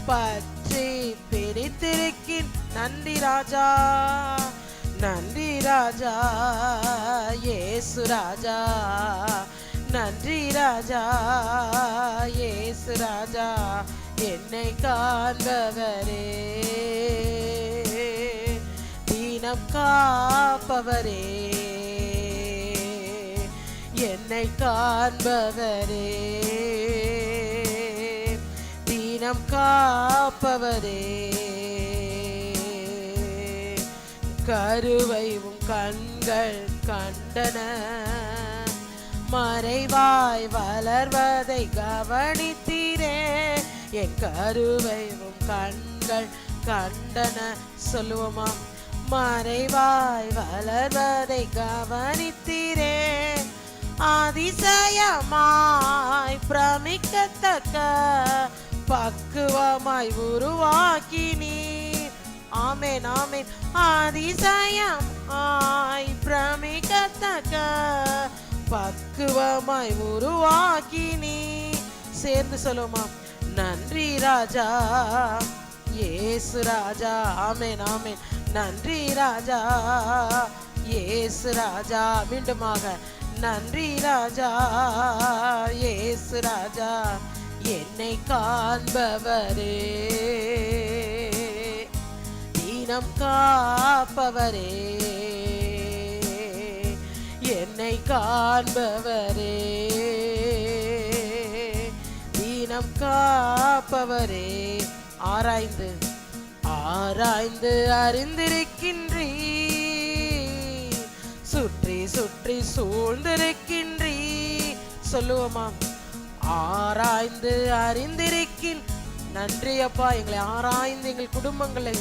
பற்றி பிடித்திருக்கின். நன்றி ராஜா, நன்றி ராஜா, இயேசு ராஜா. நன்றி ராஜா, இயேசு ராஜா, என்னை காண்பவரே, தீனம் காப்பவரே, என்னை காண்பவரே, தீனம் காப்பவரே. கருவை உம் கண்கள் கண்டன, மறைவாய் வளர்வதை கவனித்தீரே. என் கருவை உம் கண்கள் கண்டன. சொல்லுவோமா? மறைவாய் வளர்வதை கவனித்தீரே. அதிசயமாய் பிரமிக்கத்தக்க பக்குவமாய் உருவாக்கினீர். ஆமென், ஆமென். அதிசயமாய் பிரமிக்கத்தக்க பக்குவமாய் உருவாக்கினீர். சேர்ந்து சொல்லுமா? நன்றி ராஜா, இயேசு ராஜா. ஆமென், ஆமென். நன்றி ராஜா, இயேசு ராஜா. மீண்டுமாக நன்றி ராஜா, இயேசு ராஜா, என்னை காண்பவரே, தீனம் காப்பவரே, என்னை காண்பவரே, தீனம் காப்பவரே. ஆராய்ந்து ஆராய்ந்து அறிந்திருக்கின்றீ, சுற்றி சுற்றி சூழ்ந்திருக்கின்றீ. சொல்லுவோமா? ஆராய்ந்து அறிந்திருக்கின். நன்றி அப்பா, எங்களை ஆராய்ந்து எங்கள் குடும்பங்களை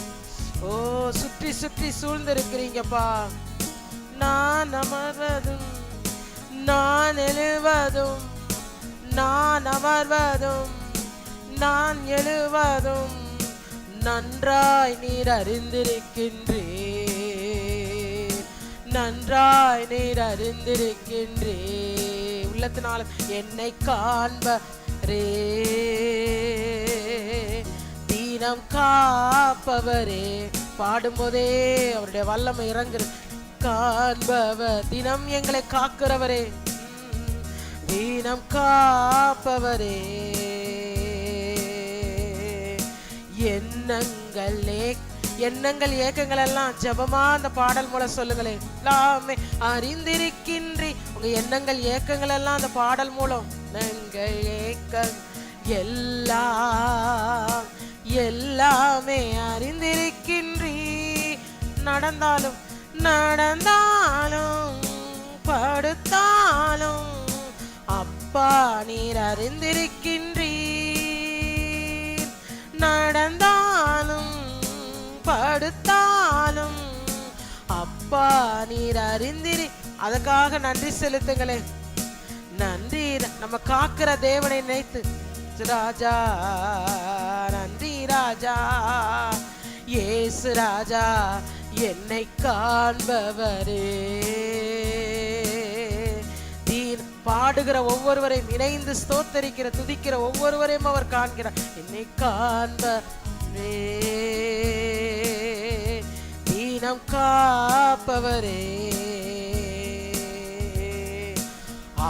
சுற்றி சுற்றி சூழ்ந்திருக்கிறீங்கப்பா. நான் அமர்வதும் நான் எழுவதும், நான் அமர்வதும் நான் எழுவதும் நன்றாய் நீர் அறிந்திருக்கின்றே, நன்றாய் நீர் அறிந்திருக்கின்றே. உள்ளத்தினாலும் என்னை காண்பவரே, தீனம் காப்பவரே. பாடும்போதே அவருடைய வல்லமை இறங்குது. காண்பவர், தினம் எங்களை காக்கிறவரே, தீனம் காப்பவரே. எண்ணங்கள் ஏக்கங்கள் எல்லாம் ஜபமா அந்த பாடல் மூலம் சொல்லுங்களேன். எல்லாமே அறிந்திருக்கின்றி. உங்க எண்ணங்கள் ஏக்கங்கள் எல்லாம் அந்த பாடல் மூலம். எங்கள் ஏக்கம் எல்லாம் எல்லாமே அறிந்திருக்கின்றி. நடந்தாலும் நடந்தாலும் படுத்தாலும் அப்பா நீர் அறிந்திருக்கின்றீ. நடந்தாலும் படுத்தாலும் அப்பா நீர் அறிந்திரி. அதுக்காக நன்றி செலுத்துங்களே. நன்றி. நம்ம காக்கிற தேவனை நினைத்து ராஜா, நன்றி ராஜா, இயேசு ராஜா, என்னை காண்பவரே. பாடுகிற ஒவ்வொருவரையும் இணைந்து ஸ்தோத்தரிக்கிற துதிக்கிற ஒவ்வொருவரையும் அவர் காண்கிறார். என்னை காண்பவரே, தீனம் காப்பவரே.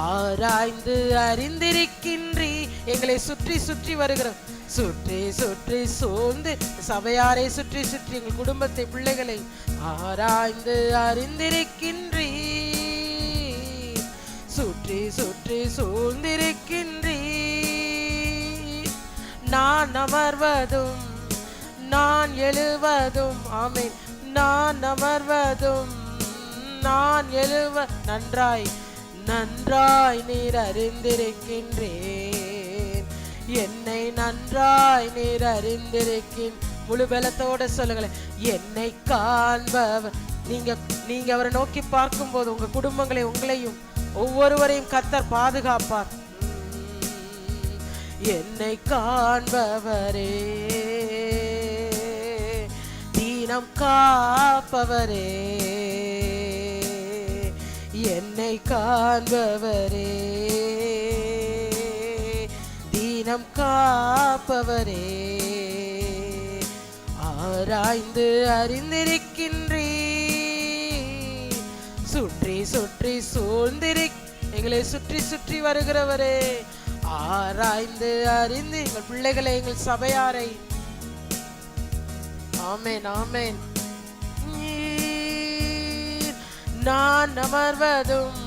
ஆராய்ந்து அறிந்திருக்கின்றீ. எங்களை சுற்றி சுற்றி வருகிற, சுற்றி சுற்றி சூழ்ந்து சபையாரை சுற்றி சுற்றி எங்கள் குடும்பத்தை பிள்ளைகளை ஆராய்ந்து அறிந்திருக்கின்றீ. சுற்றி சுற்றி சூழ்ந்திருக்கின்றீ. நான் அமர்வதும் நான் எழுவதும், ஆமென், நான் அமர்வதும் நான் எழுவ நன்றாய் நன்றாய் நீர் அறிந்திருக்கின்றேன். என்னை நன்றாய் நீர் அறிந்திருக்கின். முழு பலத்தோட சொல்லுங்களேன். என்னை காண்பவர். நீங்க அவரை நோக்கி பார்க்கும் போது உங்க குடும்பங்களை உங்களையும் ஒவ்வொருவரையும் கர்த்தர் பாதுகாப்பார். என்னை காண்பவரே, தீனம் காப்பவரே, என்னை காண்பவரே, தீனம் காப்பவரே, ஆராய்ந்து அறிந்திருக்கின்றே, சுற்றி சுற்றி எங்களை சுற்றி சுற்றி வருகிறவரே, ஆராய்ந்து அறிந்து எங்கள் பிள்ளைகளை, எங்கள் சபையாரை, ஆமென் ஆமென். நான் அமர்வதும்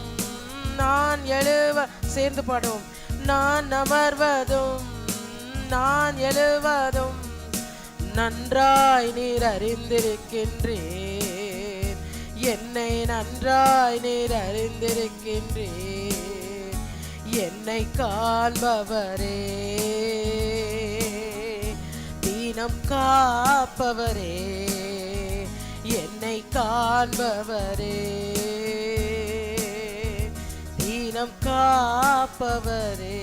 நான் எழுவ, சேர்ந்து பாடுவோம். நான் அமர்வதும் நான் எழுவதும் நன்றாய் நீர் அறிந்திருக்கின்றேன், என்னை நன்றாய் நீர் அறிந்திருக்கின்றேன், என்னை காண்பவரே, தீனம் காப்பவரே, என்னை காண்பவரே, தீனம் காப்பவரே.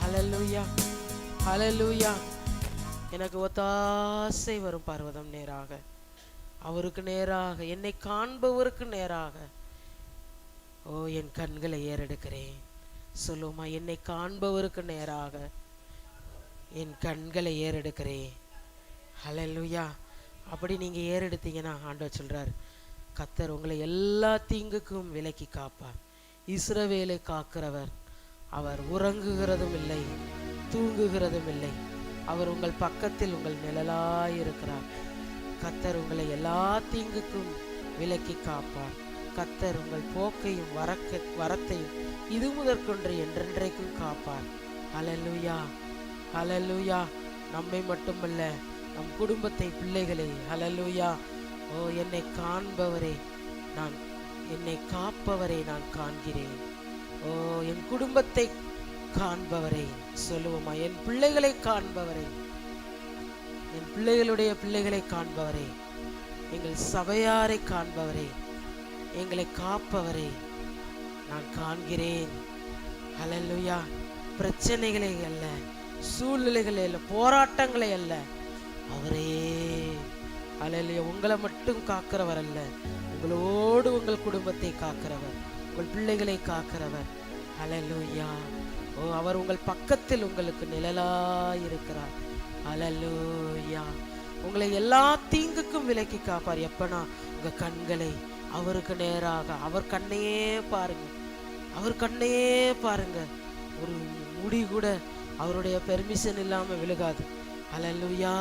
ஹல்லேலூயா ஹல்லேலூயா. எனக்கு ஒத்தாசை வரும் பர்வதம் நேராக, அவருக்கு நேராக, என்னை காண்பவருக்கு நேராக. ஓ, என் கண்களை ஏறெடுக்கிறேன். சொல்லுமா, என்னை காண்பவருக்கு நேராக என் கண்களை ஏறெடுக்கிறேன். ஹல்லேலூயா. அப்படி நீங்க ஏறெடுத்தீங்கன்னா ஆண்டவர் சொல்றார், கர்த்தர் உங்களை எல்லா தீங்குக்கும் விலக்கி காப்பார். இஸ்ரவேலை காக்கிறவர், அவர் உறங்குகிறதும் இல்லை தூங்குகிறதும் இல்லை. அவர் உங்கள் பக்கத்தில் உங்கள் நிழலாயிருக்கிறார். கர்த்தர் உங்களை எல்லா தீங்குக்கும் விலக்கி காப்பார். கர்த்தர் உங்கள் போக்கையும் வரத்தையும் இது முதற்கொன்று என்றென்றைக்கும் காப்பார். ஹல்லேலூயா ஹல்லேலூயா. நம்மை மட்டுமல்ல, நம் குடும்பத்தை, பிள்ளைகளை. ஹல்லேலூயா. ஓ, என்னை காண்பவரே, என்னை காப்பவரை நான் காண்கிறேன். ஓ, என் குடும்பத்தை காண்பவரை. சொல்லுவோமா, என் பிள்ளைகளை காண்பவரை, என் பிள்ளைகளுடைய பிள்ளைகளை காண்பவரே, எங்கள் சபையாரை காண்பவரே, எங்களை காப்பவரை நான் காண்கிறேன். ஹல்லேலூயா. பிரச்சனைகளை அல்ல, சூழ்நிலைகளை அல்ல, போராட்டங்களை அல்ல, அவரே. ஹல்லேலூயா. உங்களை மட்டும் காக்கிறவர் அல்ல, உங்களோடு உங்கள் குடும்பத்தை காக்கிறவர், உங்கள் பிள்ளைகளை காக்கிறவர். ஹல்லேலூயா. ஓ, அவர் உங்கள் பக்கத்தில் உங்களுக்கு நிழலாயிருக்கிறார். ஹல்லேலூயா. உங்களை எல்லா தீங்குக்கும் விலக்கி காப்பார். எப்பனா, உங்க கண்களை அவருக்கு நேராக, அவர் கண்ணையே பாருங்க, அவர் கண்ணையே பாருங்க. ஒரு முடி கூட அவருடைய பெர்மிஷன் இல்லாம விழுகாது. ஹல்லேலூயா.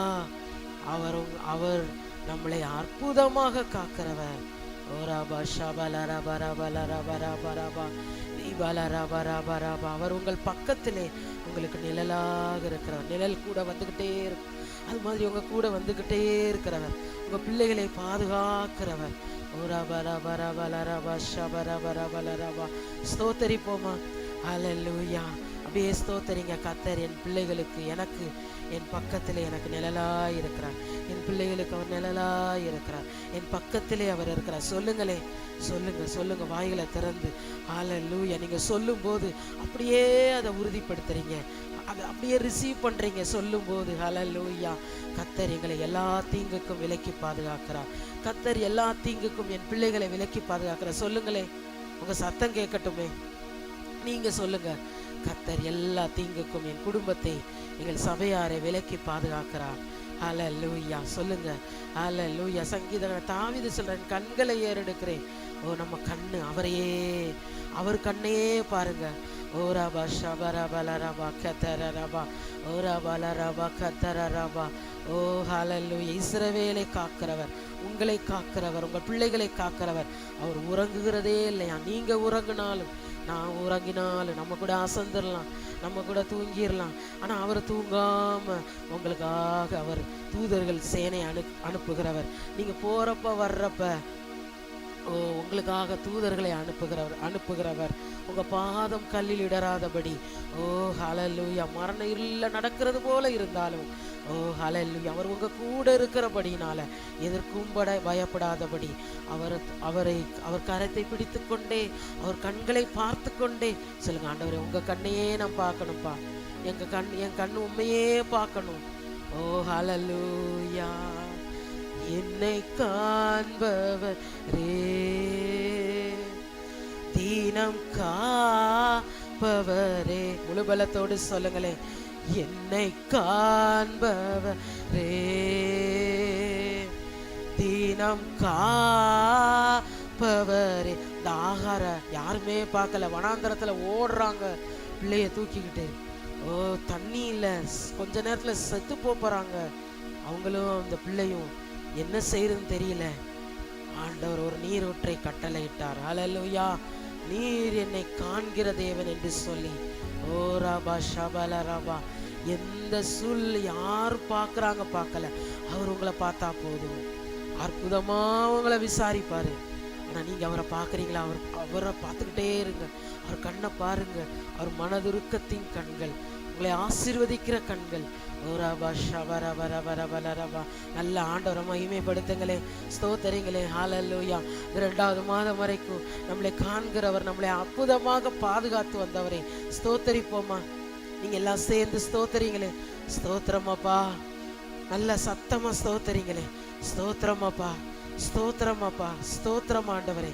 அவர் நம்மளை அற்புதமாக காக்கிறவர். அவர் உங்கள் பக்கத்திலே உங்களுக்கு நிழலாக இருக்கிறவர். நிழல் கூட வந்துகிட்டே இருக்கு, அது மாதிரி உங்க கூட வந்துகிட்டே இருக்கிறவர். உங்க பிள்ளைகளை பாதுகாக்கிறவர். ஸ்தோத்தரிப்போமா. ஹல்லேலூயா. அப்படியே ஸ்தோத்தரிங்க. கர்த்தர் என் பிள்ளைகளுக்கு, எனக்கு, என் பக்கத்திலே எனக்கு நிழலாய் இருக்கிறார். என் பிள்ளைகளுக்கு அவர் நிழலாய் இருக்கிறார். என் பக்கத்திலே அவர் இருக்கிறார். சொல்லுங்களே, சொல்லுங்க வாய்களை திறந்து. ஹல்லேலூயா. நீங்க சொல்லும் போது அப்படியே அதை உறுதிப்படுத்துறீங்க, அதை அப்படியே ரிசீவ் பண்றீங்க சொல்லும் போது. ஹல்லேலூயா. கர்த்தர் எங்களை எல்லா தீங்குக்கும் விலக்கி பாதுகாக்கிறார். கர்த்தர் எல்லா தீங்குக்கும் என் பிள்ளைகளை விலக்கி பாதுகாக்கிறார். சொல்லுங்களே, உங்க சத்தம் கேட்கட்டுமே. நீங்க சொல்லுங்க, கர்த்தர் எல்லா தீங்குக்கும் என் குடும்பத்தை, எங்கள் சபையாரை விலக்கி பாதுகாக்கிறார். ஹல்லேலூயா. சொல்லுங்க. ஹல்லேலூயா. சங்கீதம் தாவீது சொல்றேன், கண்களை ஏறெடுக்கிறேன். ஓ, நம்ம கண்ணு அவரையே, அவர் கண்ணையே பாருங்க. ஓராபா ஷபரபலரபா கதரரபா ஓராபலரபா கதரரபா. ஓ, ஹல்லேலூயா. இஸ்ரவேலை காக்கிறவர், உங்களை காக்கிறவர், உங்கள் பிள்ளைகளை காக்கிறவர். அவர் உறங்குகிறதே இல்லையா. நீங்க உறங்கினாலும், நான் உறங்கினாலும், நம்ம கூட அசந்துடலாம், நம்ம கூட தூங்கிடலாம். ஆனால் அவர் தூங்காம உங்களுக்காக அவர் தூதர்கள் சேனை அனுப்புகிறவர். நீங்க போறப்ப வர்றப்ப ஓ, உங்களுக்காக தூதர்களை அனுப்புகிறவர். உங்க பாதம் கல்லில் இடராதபடி. ஓ, ஹல்லேலூயா. மரண இருள நடக்கிறது போல இருந்தாலும், ஓ, ஹல்லேலூயா, அவர் உங்க கூட இருக்கிறபடினால எதற்கும் பயப்படாதபடி அவர் கரத்தை பிடித்து கொண்டே, அவர் கண்களை பார்த்து கொண்டே சொல்லுங்க, ஆண்டவரே உங்க கண்ணையே நான் பார்க்கணும்ப்பா, என் கண் உண்மையே பார்க்கணும். ஓ, ஹல்லேலூயா. என்னை காண்பவரே, தீனம் காப்பவரே, காப்பவரே. முழு பலத்தோடு சொல்லுங்களேன், என்னை காண்பவரே, தினம் காப்பவரே. இந்த ஆகார யாருமே பார்க்கல, வனாந்தரத்துல ஓடுறாங்க பிள்ளைய தூக்கிக்கிட்டு. ஓ, தண்ணி இல்லை, கொஞ்ச நேரத்துல செத்து போறாங்க. அவங்களும் அந்த பிள்ளையும் என்ன செய்யறதுன்னு தெரியல. ஆண்டவர் ஒரு நீரூற்றை கட்டளையிட்டார். ஹல்லேலூயா. நீர் என்னை காண்கிற தேவன் என்று சொல்லி, ஓ ராபா ஷபல ராபா, எந்த சூழ் யார் பார்க்கறாங்க பார்க்கல, அவர் உங்களை பார்த்தா போதும். அற்புதமா உங்களை விசாரிப்பாரு. ஆனா நீங்க அவரை பார்க்குறீங்களா? அவரை பார்த்துக்கிட்டே இருங்க. அவர் கண்ணை பாருங்க. அவர் மனதுருக்கத்தின் கண்கள், உங்களை ஆசீர்வதிக்கிற கண்கள். ஓராபா ஷபரபரபரபரபா. நல்ல ஆண்டவரை மகிமைப்படுத்துங்களே, ஸ்தோத்தரிங்களே. ஹல்லேலூயா. 2வது மாதம் வரைக்கும் நம்மளை காண்கிறவர், நம்மளை அற்புதமாக பாதுகாத்து வந்தவரே ஸ்தோத்தரிப்போமா. நீங்க எல்லாம் சேர்ந்து ஸ்தோத்தரிங்களே. ஸ்தோத்திரமாப்பா, நல்ல சத்தமா ஸ்தோத்தரிங்களே. ஸ்தோத்திரமாப்பா, ஸ்தோத்திரமாப்பா, ஸ்தோத்திரம் ஆண்டவரே.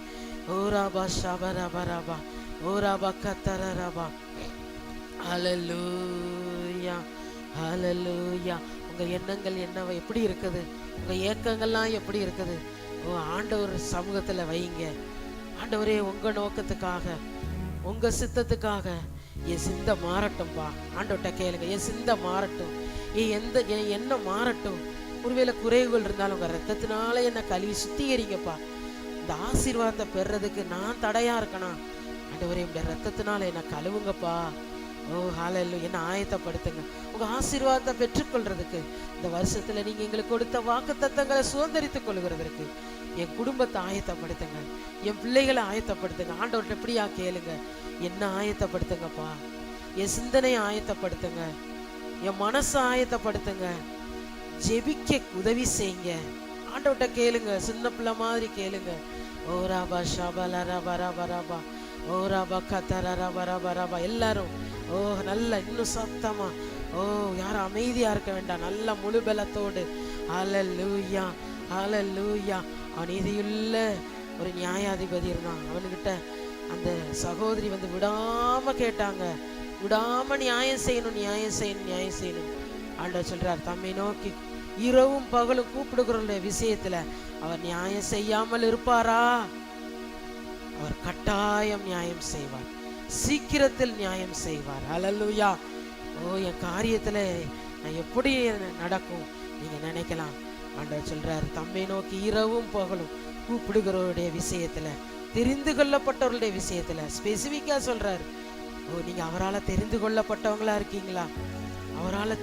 ஓராபா ஷபரபரபா, ஓராபா கத்தரபா. ஹல்லேலூயா, ஹல்லேலூயா. உங்க எண்ணங்கள் என்னவா எப்படி இருக்குது? உங்க ஏக்கங்கள்லாம் எப்படி இருக்குது? ஓ, ஆண்டவர் சமூகத்துல வைங்க. ஆண்டவரே, உங்க நோக்கத்துக்காக, உங்க சித்தத்துக்காக என் சிந்தை மாறட்டும்பா. ஆண்டவர்கிட்ட கேளுங்க, என் சிந்தை மாறட்டும், என் எண்ணம் மாறட்டும். ஒருவேளை குறைவுகள் இருந்தாலும் உங்க ரத்தத்தினால என்னை கழுவி சுத்திகரிங்கப்பா. இந்த ஆசீர்வாதத்தை பெறதுக்கு நான் தடையா இருக்கணும். ஆண்டவரே, இந்த ரத்தத்தினால என்னை கழுவுங்கப்பா. ஓ ஹல்லேலூயா. என்ன ஆயத்தப்படுத்துங்க உங்க ஆசீர்வாதத்தை பெற்றுக்கொள்றதுக்கு. இந்த வருஷத்துல நீங்க எங்களுக்கு கொடுத்த வாக்குத்தத்தங்களை சுதந்திரித்துக் கொள்கிறதற்கு என் குடும்பத்தை ஆயத்தப்படுத்துங்க, என் பிள்ளைகளை ஆயத்தப்படுத்துங்க. ஆண்டவர்கிட்ட எப்படியா கேளுங்க, என்ன ஆயத்தப்படுத்துங்கப்பா. என் சிந்தனையை ஆயத்தப்படுத்துங்க, என் மனசை ஆயத்தப்படுத்துங்க. ஜெபிக்க உதவி செய்யுங்க. ஆண்டவர்கிட்ட கேளுங்க, சின்ன பிள்ளை மாதிரி கேளுங்க. ஓ ராபா ஷபல ரபா ரபா ரபா, ஓ ராபா கத்தர ரபா ரபா ரபா. எல்லாரும் ஓ நல்ல இன்னும் சத்தமா, ஓ யாரும் அமைதியா இருக்க வேண்டாம், நல்ல முழு பலத்தோடு. ஹல்லேலூயா, ஹல்லேலூயா. நீதியுள்ள ஒரு நியாயாதிபதி இருந்தான். அவனுக்கிட்ட அந்த சகோதரி வந்து விடாம கேட்டாங்க, விடாம நியாயம் செய்யணும், நியாயம் செய்யணும், நியாயம் செய்யணும். ஆண்டவர் சொல்றார், தம்மை நோக்கி இரவும் பகலும் கூப்பிடுகிற விஷயத்துல அவர் நியாயம் செய்யாமல் இருப்பாரா? அவர் கட்டாயம் நியாயம் செய்வார், சீக்கிரத்தில் நியாயம் செய்வார். ஹல்லேலூயா. ஓ, என் காரியத்துல நான் எப்படி நடக்கும் நீங்க நினைக்கலாம். ஆண்டவர் சொல்றார், தம்மை நோக்கி இரவும் பகலும் கூப்பிடுகிறவருடைய விஷயத்துல, தெரிந்து கொள்ளப்பட்டவர்களுடைய விஷயத்துல ஸ்பெசிபிக்கா சொல்றாரு. ஓ, நீங்க அவரால் தெரிந்து கொள்ளப்பட்டவங்களா இருக்கீங்களா? அவரால்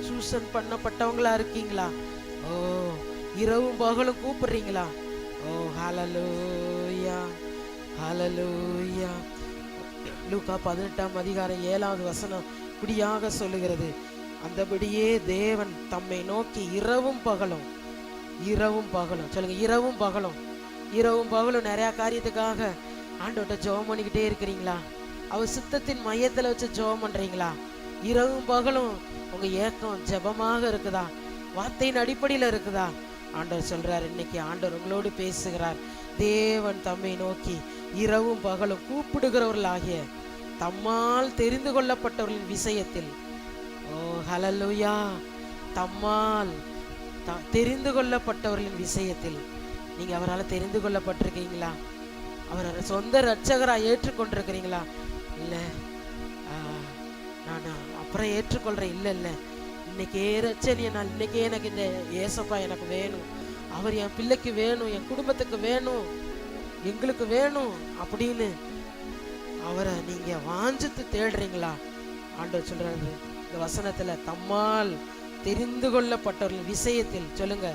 சூசன் பண்ணப்பட்டவங்களா இருக்கீங்களா? ஓ, இரவும் பகலும் கூப்பிடுறீங்களா? ஓ ஹல்லேலூயா, ஹல்லேலூயா. லூக்கா 18ஆம் அதிகாரம் 7வது வசனம் இப்படியாக சொல்லுகிறது, அந்தபடியே தேவன் தம்மை நோக்கி இரவும் பகலும், இரவும் பகலும் சொல்லுங்க, இரவும் பகலும். இரவும் பகலும் நிறைய காரியத்துக்காக ஆண்டவர்கிட்ட ஜெபம் பண்ணிக்கிட்டே இருக்கிறீங்களா? அவர் சித்தத்தின் மையத்துல வச்சு ஜெபம் பண்றீங்களா? இரவும் பகலும் உங்க ஏக்கம் ஜெபமாக இருக்குதா? வார்த்தையின் அடிப்படையில இருக்குதா? ஆண்டவர் சொல்றார், இன்னைக்கு ஆண்டவர் உங்களோடு பேசுகிறார். தேவன் தம்மை நோக்கி இரவும் பகலும் கூப்பிடுகிறவர்களாகிய தம்மால் தெரிந்து கொள்ளப்பட்டவர்களின் விஷயத்தில், ஓ ஹல்லேலூயா, தம்மால் தெரிந்து கொள்ளப்பட்டவர்களின் விஷயத்தில் நீங்க அவரால் தெரிந்து கொள்ளப்பட்டிருக்கீங்களா? அவரை சொந்த ரட்சகரா ஏற்றுக்கொண்டிருக்கிறீங்களா? இல்ல நான் அப்புறம் ஏற்றுக்கொள்றேன், இல்ல இல்ல இன்னைக்கே ரட்சணிய நான், இன்னைக்கே எனக்கு இந்த ஏசப்பா எனக்கு வேணும், அவர் என் பிள்ளைக்கு வேணும், என் குடும்பத்துக்கு வேணும், எங்களுக்கு வேணும் அப்படின்னு அவரை நீங்க வாஞ்சித்து தேடுறீங்களா? ஆண்டவர் சொல்றாரு இந்த வசனத்துல, தம்மால் தெரிந்து கொள்ளப்பட்டவர்கள் விஷயத்தில். சொல்லுங்க,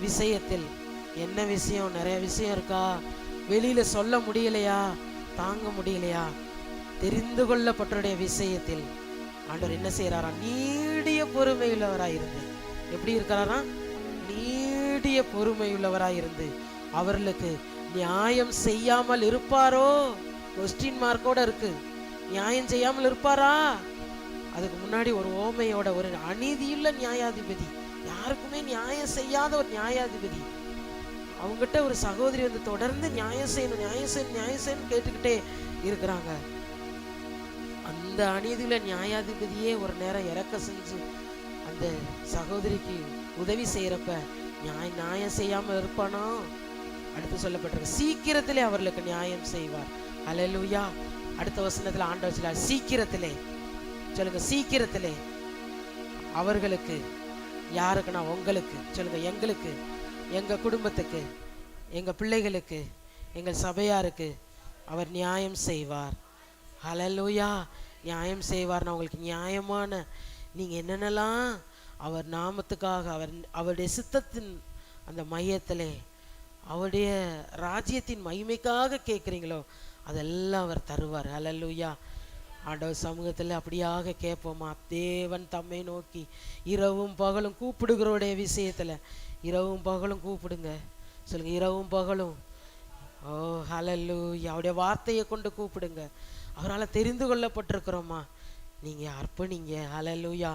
விஷயத்தில். என்ன விஷயம்? நிறைய விஷயம் இருக்கா? வெளியில சொல்ல முடியலையா? தாங்க முடியலையா? தெரிந்து கொள்ளப்பட்டவருடைய விஷயத்தில் ஆண்டவர் என்ன செய்யறாரா? நீடிய பொறுமை உள்ளவராய் இருந்து. எப்படி இருக்கிறாரா? நீடிய பொறுமை உள்ளவராய் இருந்து அவர்களுக்கு நியாயம் செய்யாமல் இருப்பாரோ? கொஸ்டின் மார்க்கோட இருக்கு. நியாயம் செய்யாமல் இருப்பாரா? அதுக்கு முன்னாடி ஒரு ஓமையோட, ஒரு அநீதியுள்ள நியாயாதிபதி, யாருக்குமே நியாயம் செய்யாத ஒரு நியாயாதிபதி, அவங்ககிட்ட ஒரு சகோதரி வந்து தொடர்ந்து நியாயம் செய்யணும், நியாயம் செய்யணும், நியாயம் செய்யணும் கேட்டுக்கிட்டே இருக்கிறாங்க. அந்த அநீதியில நியாயாதிபதியே ஒரு நேரம் இறக்க செஞ்சு அந்த சகோதரிக்கு உதவி செய்யறப்ப நியாயம் செய்யாம இருப்பானோ? அடுத்து சொல்லப்பட்டிருக்கு, சீக்கிரத்திலே அவர்களுக்கு நியாயம் செய்வார். அல்லேலூயா. அடுத்த வசனத்துல ஆண்டவர் சொல்றார், சீக்கிரத்திலே. சொல்லுங்க, சீக்கிரத்திலே அவர்களுக்கு. யாருக்குன்னா உங்களுக்கு. சொல்லுங்க, எங்களுக்கு, எங்க குடும்பத்துக்கு, எங்க பிள்ளைகளுக்கு, எங்கள் சபையாருக்கு அவர் நியாயம் செய்வார். அல்லேலூயா. நியாயம் செய்வார்னா உங்களுக்கு நியாயமான நீங்க என்னென்னலாம் அவர் நாமத்துக்காக அவருடைய சித்தத்தின் அந்த மையத்திலே அவருடைய ராஜ்யத்தின் மகிமைக்காக கேட்குறீங்களோ அதெல்லாம் அவர் தருவார். அல்லேலூயா. ஆண்டவர் சமூகத்தில் அப்படியாக கேட்போமா? தேவன் தம்மை நோக்கி இரவும் பகலும் கூப்பிடுகிறோடைய விஷயத்தில் இரவும் பகலும் கூப்பிடுங்க. சொல்லுங்க, இரவும் பகலும். ஓ ஹல்லேலூயா. அவருடைய வார்த்தையை கொண்டு கூப்பிடுங்க. அவரால் தெரிந்து கொள்ளப்பட்டிருக்கிறோமா? நீங்கள் அர்ப்பணிங்க. ஹல்லேலூயா.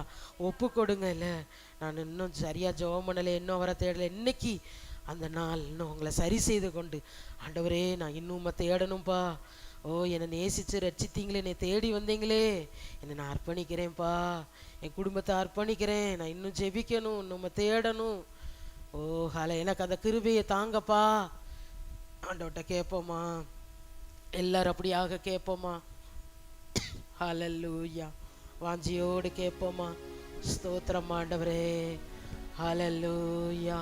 ஒப்பு கொடுங்க. இல்லை, நான் இன்னும் சரியாக ஜெபம் பண்ணலை, இன்னும் அவரை தேடலை. இன்னைக்கு அந்த நாள் இன்னும் உங்களை சரி செய்து கொண்டு, ஆண்டவரே நான் இன்னும் தேடணும்ப்பா. ஓ, என்னை நேசித்து ரட்சித்தீங்களே, என்னை தேடி வந்தீங்களே, என்னை நான் அர்ப்பணிக்கிறேன்ப்பா. என் குடும்பத்தை அர்ப்பணிக்கிறேன். நான் இன்னும் ஜெபிக்கணும், இன்னும் தேடணும். ஓ எனக்கு அந்த கிருபையை தாங்கப்பா. ஆண்டவர்கிட்ட கேட்போமா? எல்லாரும் அப்படியாக கேட்போமா? ஹல்லேலூயா. வாஞ்சியோடு கேட்போமா? ஸ்தோத்திரம் ஆண்டவரே. ஹல்லேலூயா,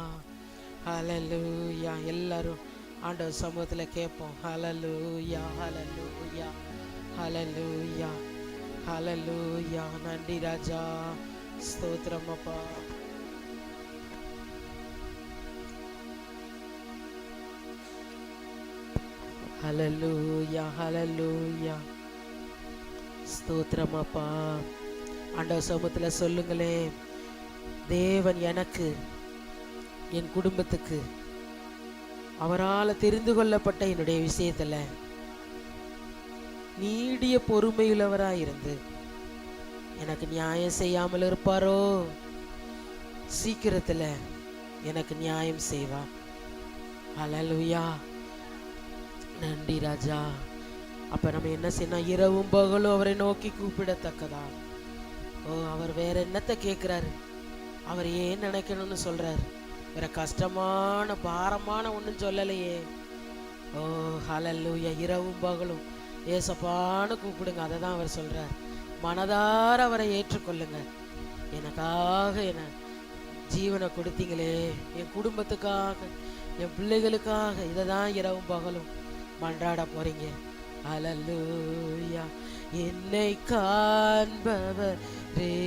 ஹல்லேலூயா. எல்லாரும் ஆண்டவர் சமூகத்தில் கேட்போம். ஹல்லேலூயா, ஹல்லேலூயா, ஹல்லேலூயா, ஹல்லேலூயா. நன்றி ராஜா, ஸ்தோத்திரம் அப்பா. ஹல்லேலூயா, ஹல்லேலூயா. ஸ்தோத்திரம் அப்பா. ஆண்டவர் சமூகத்தில் சொல்லுங்களே, தேவன் எனக்கு, என் குடும்பத்துக்கு, அவரால் தெரிந்து கொள்ளப்பட்ட என்னுடைய விஷயத்துல நீடிய பொறுமையுள்ளவராயிருந்து எனக்கு நியாயம் செய்யாமல் இருப்பாரோ? சீக்கிரத்துல எனக்கு நியாயம் செய்வார். ஹல்லேலூயா. நன்றி ராஜா. அப்ப நம்ம என்ன செய்யணும்? இரவும் பகலும் அவரை நோக்கி கூப்பிடத்தக்கதா. ஓ, அவர் வேற என்னத்தை கேட்கிறாரு? அவர் ஏன் நினைக்கணும்னு சொல்றாரு? வேற கஷ்டமான பாரமான ஒன்றும் சொல்லலையே. ஓ ஹல்லேலூயா. இரவும் பகலும் ஏசப்பான்னு கூப்பிடுங்க. அதை தான் அவர் சொல்றார். மனதார அவரை ஏற்றுக்கொள்ளுங்க. எனக்காக என்ன ஜீவனை கொடுத்தீங்களே, என் குடும்பத்துக்காக, என் பிள்ளைகளுக்காக, இதை தான் இரவும் பகலும் மன்றாட போறீங்க. ஹல்லேலூயா. என்னை காண்பவரே,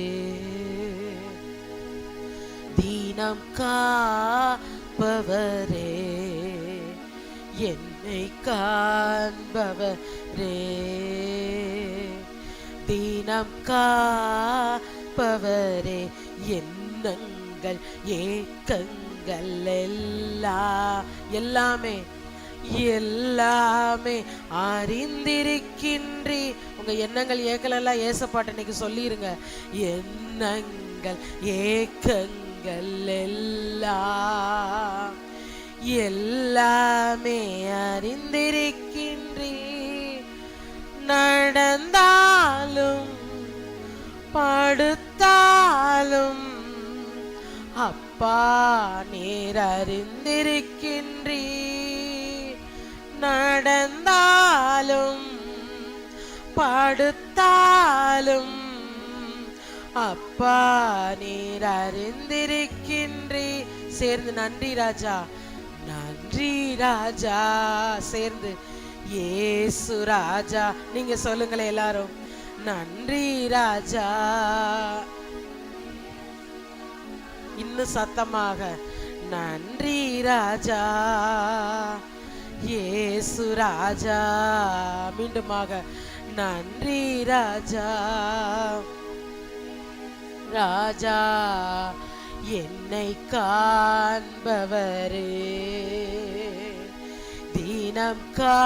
தீனம் காப்பவரே, என்னை காண்பவரே, தீனம் காப்பவரே, எண்ணங்கள் ஏக்கங்கள் எல்லாமே எல்லாமே அறிந்திருக்கின்றி. உங்க எண்ணங்கள் ஏக்கல் எல்லாம் ஏசப்பாட்டு இன்னைக்கு சொல்லிருங்க. எண்ணங்கள் ஏக்கங்கள் எல்லாம் எல்லாமே அறிந்திருக்கின்றி. நடந்தாலும் படுத்தாலும் அப்பா நீர் அறிந்திருக்கின்றி. நடந்தாலும் படுத்தாலும் அப்பா நீர் அறிந்திருக்கின்றி. சேர்ந்து நன்றி ராஜா, நன்றி ராஜா. சேர்ந்து இயேசு ராஜா. நீங்க சொல்லுங்களேன் எல்லாரும், நன்றி ராஜா. இன்னும் சத்தமாக, நன்றி ராஜா, இயேசு ராஜா. மீண்டுமாக, நன்றி ராஜா. ராஜா என்னை காண்பவரே, தீனம் காப்பவரே,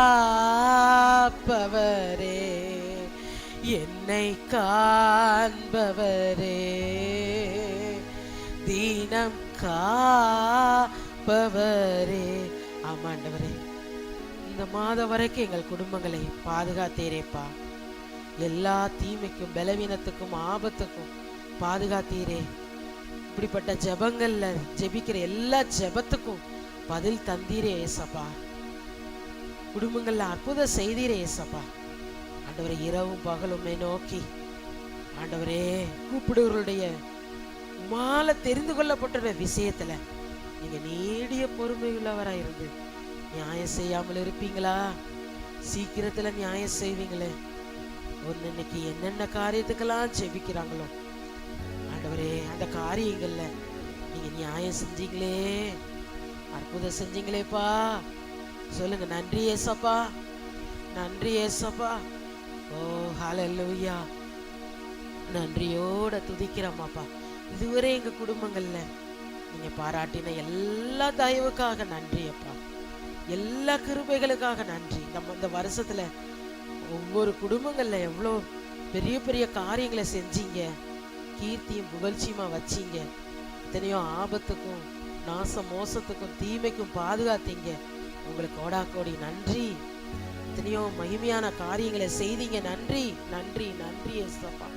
என்னை காண்பவரே, தீனம் காப்பவரே. ஆமாண்டவரே, இந்த மாதம் வரைக்கும் எங்கள் குடும்பங்களை பாதுகாத்தீரேப்பா. எல்லா தீமைக்கும் பலவீனத்துக்கும் ஆபத்துக்கும் பாதுகாத்தீரே. இப்படிப்பட்ட ஜெபங்கள்ல ஜெபிக்கிற எல்லா ஜெபத்துக்கும் பதில் தந்தீரே ஏசப்பா. குடும்பங்கள்ல அற்புதம் செய்தீரே ஏசப்பா. ஆண்டவரே, இரவும் பகலுமே நோக்கி ஆண்டவரே கூப்பிடுவர்களுடைய உமால தெரிந்து கொள்ளப்பட்ட விஷயத்துல நீங்க நீடிய பொறுமை உள்ளவரா இருந்து நியாயம் செய்யாமல் இருப்பீங்களா? சீக்கிரத்துல நியாயம் செய்வீங்களே. ஒன்னு இன்னைக்கு என்னென்ன காரியத்துக்கெல்லாம் ஜெபிக்கிறாங்களோ ஆண்டவரே, அந்த காரியங்கள்ல நீங்க நியாயம் செஞ்சீங்களே, அற்புதம் செஞ்சீங்களேப்பா. சொல்லுங்க, நன்றி ஏசப்பா, நன்றி ஏசப்பா. ஓ ஹல்லேலூயா. நன்றியோட துதிக்கிறோமாப்பா. இதுவரை எங்க குடும்பங்கள்ல நீங்க பாராட்டின எல்லா தயவுக்காக நன்றி அப்பா. எல்லா கிருபைகளுக்காக நன்றி. இந்த வருஷத்துல ஒவ்வொரு குடும்பங்கள்ல எவ்வளோ பெரிய பெரிய காரியங்களை செஞ்சீங்க, கீர்த்தியும் புகழ்ச்சியுமா வச்சீங்க. எத்தனையோ ஆபத்துக்கும் நாச மோசத்துக்கும் தீமைக்கும் பாதுகாத்தீங்க. உங்களுக்கு கோடா கோடி நன்றி. எத்தனையோ மகிமையான காரியங்களை செய்தீங்க. நன்றி நன்றி நன்றி ஏசப்பா,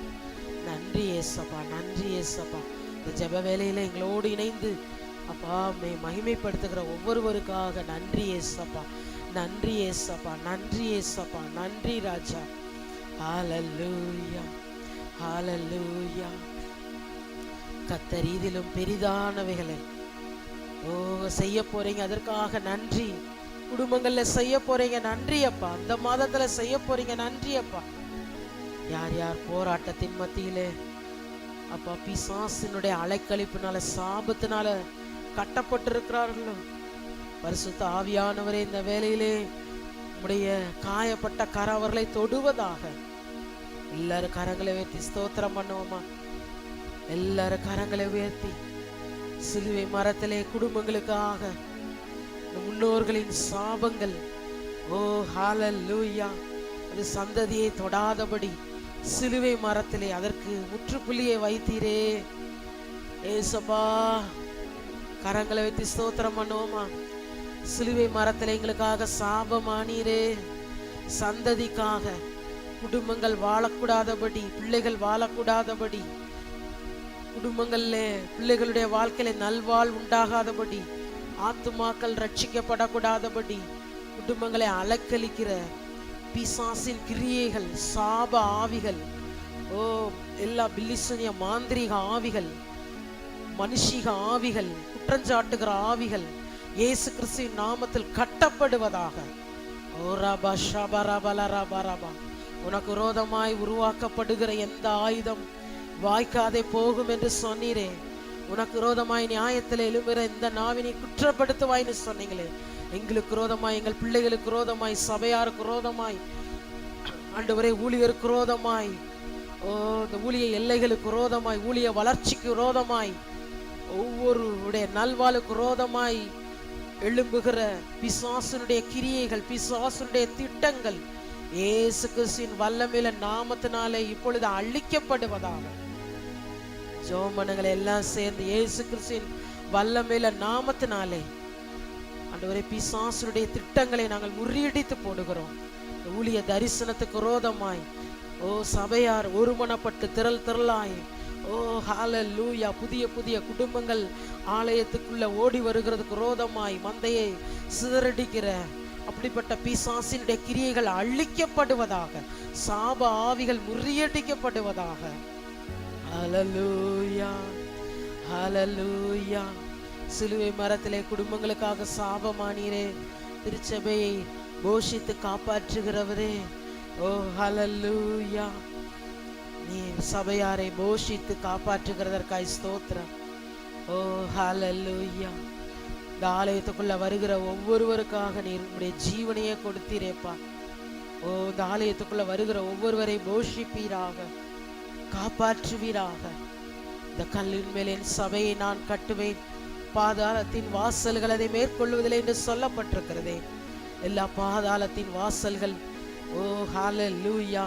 நன்றி ஏசப்பா, நன்றி ஏசப்பா. இந்த ஜெப வேலையில எங்களோடு இணைந்து அப்பா மகிமைப்படுத்துகிற ஒவ்வொருவருக்காக நன்றி ஏசப்பா, நன்றி ஏசப்பா, நன்றி ஏசப்பா, நன்றி ராஜா. ஹல்லேலூயா, ஹல்லேலூயா. கர்த்தர் இதிலும் பெரிதானவைகளை செய்ய போறீங்க, அதற்காக நன்றி. குடும்பங்கள்ல செய்ய போறீங்க, நன்றி அப்பா. அந்த மாதத்துல செய்ய போறீங்க, நன்றி அப்பா. யார் யார் போராட்டத்தின் மத்தியிலே அப்பா பிசாசினுடைய அலைக்கழிப்பினால சாபத்தினால கட்டப்பட்டிருக்கிறார்களோ, பரிசுத்த ஆவியானவரே இந்த வேளையிலே உம்முடைய காயப்பட்ட கரவர்களை தொடுவதாக. எல்லாரும் கரங்களை உயர்த்தி ஸ்தோத்திரம் பண்ணுவோமா? எல்லாரும் கரங்களை உயர்த்தி சிலுவை மரத்திலே குடும்பங்களுக்காக முன்னோர்களின் சாபங்கள் ஓ ஹல்லேலூயா அது சந்ததியை தொடாதபடி சிலுவை மரத்திலே அதற்கு முற்றுப்புள்ளியை வைத்தீரே ஏசப்பா. கரங்களை வைத்து ஸ்தோத்திரம் பண்ணுவோமா? சிலுவை மரத்திலே எங்களுக்காக சாபமானீரே, சந்ததிக்காக குடும்பங்கள் வாழக்கூடாதபடி, பிள்ளைகள் வாழக்கூடாதபடி, குடும்பங்கள்ல பிள்ளைகளுடைய வாழ்க்கையில நல்வாழ் உண்டாகாதபடி, ஆத்துமாக்கள் ரட்சிக்கப்படக்கூடாதபடி, குடும்பங்களை அலக்களிக்கிற பிசாசின் கிரியைகள், சாப ஆவிகள், ஓ எல்லா பில்லிசனிய மாந்திரிக ஆவிகள், மனுஷிக ஆவிகள், குற்றஞ்சாட்டுகிற ஆவிகள் இயேசு கிறிஸ்துவின் நாமத்தில் கட்டப்படுவதாக. ஓ ரபா ஷபா ரபா ரபா ரபா. உனக்கு விரோதமாய் உருவாக்கப்படுகிற எந்த ஆயுதம் வாய்க்காதே போகும் என்று சொன்னீரே. உனக்கு விரோதமாய் நியாயத்தில் எழும்புகிற இந்த நாவினை குற்றப்படுத்துவாய்னு சொன்னீங்களே. எங்களுக்கு விரோதமாய், எங்கள் பிள்ளைகளுக்கு விரோதமாய், சபையாருக்கு விரோதமாய், ஆண்டவரே ஊழியருக்கு விரோதமாய், ஓ இந்த ஊழிய எல்லைகளுக்கு விரோதமாய், ஊழிய வளர்ச்சிக்கு விரோதமாய், ஒவ்வொருடைய நல்வாழ்வுக்கு விரோதமாய் எழும்புகிற பிசாசுனுடைய கிரியைகள், பிசாசுனுடைய திட்டங்கள் இயேசு கிறிஸ்துவின் வல்லமையில நாமத்தினாலே இப்பொழுது அழிக்கப்படுவதாக. ஜோமனங்களை எல்லாம் சேர்ந்து இயேசு கிறிஸ்துவின் வல்லமையில நாமத்தினாலே ஆண்டவரே பிசாசுடைய திட்டங்களை நாங்கள் முறியடித்து போடுகிறோம். ஊழிய தரிசனத்துக்கு விரோதமாய் ஓ சபையார் ஒருமனப்பட்டு திரள் திரளாய் ஓ ஹல்லேலூயா புதிய புதிய குடும்பங்கள் ஆலயத்துக்குள்ள ஓடி வருகிறதுக்கு விரோதமாய் மந்தையை சிதறடிக்கிற அப்படிப்பட்ட பிசாசினுடைய கிரியைகள் அழிக்கப்படுவதாக, சாப ஆவிகள் முறியடிக்கப்படுவதாக. ஹல்லேலூயா, ஹல்லேலூயா. சிலுவை மரத்திலே குடும்பங்களுக்காக சாபமானீரே, திருச்சபையை போஷித்து காப்பாற்றுகிறவரே, ஓ ஹல்லேலூயா. நீ சபையாரை போஷித்து காப்பாற்றுகிறதற்காய் ஸ்தோத்திரம். ஓ ஹல்லேலூயா. இந்த ஆலயத்துக்குள்ள வருகிற ஒவ்வொருவருக்காக நீர் உங்களுடைய ஜீவனையே கொடுத்தீரேப்பா. ஓ இந்த ஆலயத்துக்குள்ள வருகிற ஒவ்வொருவரை போஷிப்பீராக, காப்பாற்றுவீராக. இந்த கல்லின் மேல் என் சபையை நான் கட்டுவேன், பாதாளத்தின் வாசல்கள் அதை மேற்கொள்வதில்லை என்று சொல்லப்பட்டிருக்கிறதே. எல்லா பாதாளத்தின் வாசல்கள் ஓ ஹல்லேலூயா